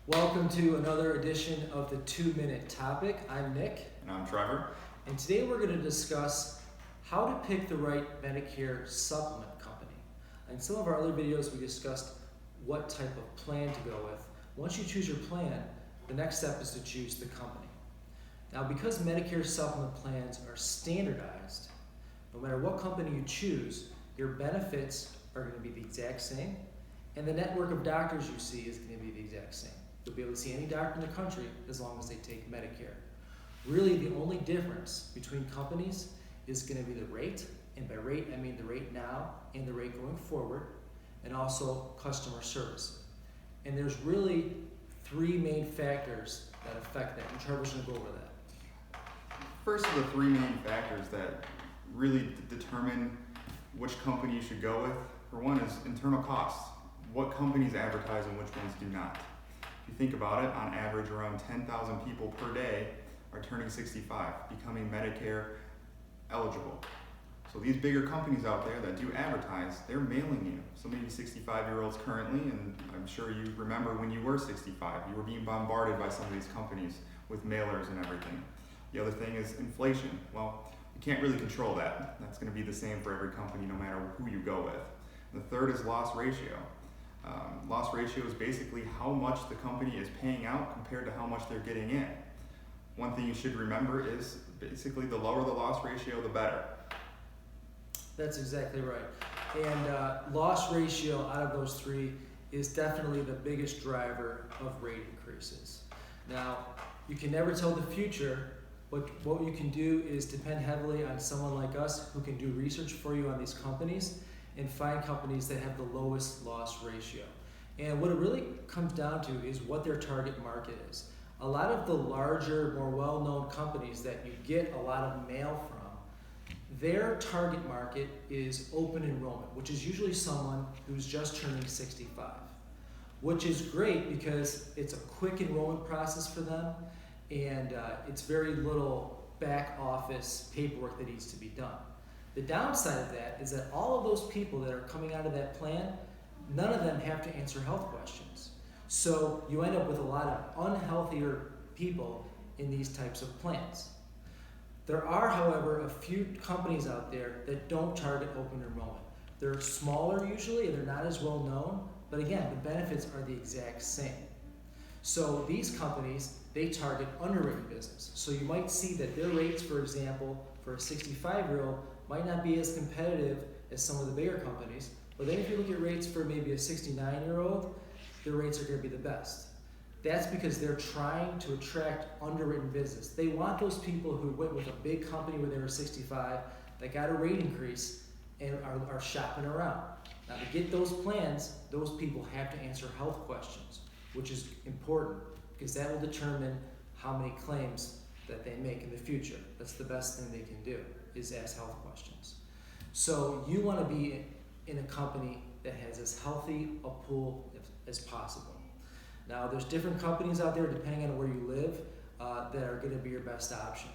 Welcome to another edition of the 2-Minute Topic. I'm Nick. And I'm Trevor. And today we're going to discuss how to pick the right Medicare supplement company. In some of our other videos, we discussed what type of plan to go with. Once you choose your plan, the next step is to choose the company. Now, because Medicare supplement plans are standardized, no matter what company you choose, your benefits are going to be the exact same, and the network of doctors you see is going to be the exact same. You'll be able to see any doctor in the country as long as they take Medicare. Really, the only difference between companies is going to be the rate, and by rate I mean the rate now and the rate going forward, and also customer service. And there's really three main factors that affect that, and Trevor's going to go over that. First of the three main factors that really determine which company you should go with, for one, is internal costs. What companies advertise and which ones do not. If you think about it, on average around 10,000 people per day are turning 65, becoming Medicare eligible. So these bigger companies out there that do advertise, they're mailing you. So maybe 65-year-olds currently, and I'm sure you remember when you were 65, you were being bombarded by some of these companies with mailers and everything. The other thing is inflation. Well, you can't really control that. That's going to be the same for every company no matter who you go with. The third is loss ratio. Loss ratio is basically how much the company is paying out compared to how much they're getting in. One thing you should remember is basically the lower the loss ratio, the better. That's exactly right. And loss ratio out of those three is definitely the biggest driver of rate increases. Now, you can never tell the future, but what you can do is depend heavily on someone like us who can do research for you on these companies and find companies that have the lowest loss ratio. And what it really comes down to is what their target market is. A lot of the larger, more well-known companies that you get a lot of mail from, their target market is open enrollment, which is usually someone who's just turning 65, which is great because it's a quick enrollment process for them, and it's very little back office paperwork that needs to be done. The downside of that is that all of those people that are coming out of that plan, none of them have to answer health questions. So you end up with a lot of unhealthier people in these types of plans. There are, however, a few companies out there that don't target open enrollment. They're smaller usually, and they're not as well known, but again, the benefits are the exact same. So these companies, they target underwritten business. So you might see that their rates, for example, for a 65-year-old might not be as competitive as some of the bigger companies, but then if you look at rates for maybe a 69-year-old, their rates are going to be the best. That's because they're trying to attract underwritten business. They want those people who went with a big company when they were 65, that got a rate increase and are shopping around. Now, to get those plans, those people have to answer health questions, which is important because that will determine how many claims that they make in the future. That's the best thing they can do, is ask health questions. So you want to be in a company that has as healthy a pool as possible. Now, there's different companies out there, depending on where you live, that are going to be your best option.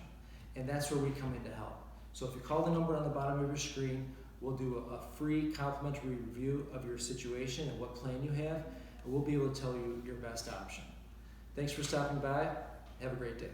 And that's where we come in to help. So if you call the number on the bottom of your screen, we'll do a free complimentary review of your situation and what plan you have, and we'll be able to tell you your best option. Thanks for stopping by. Have a great day.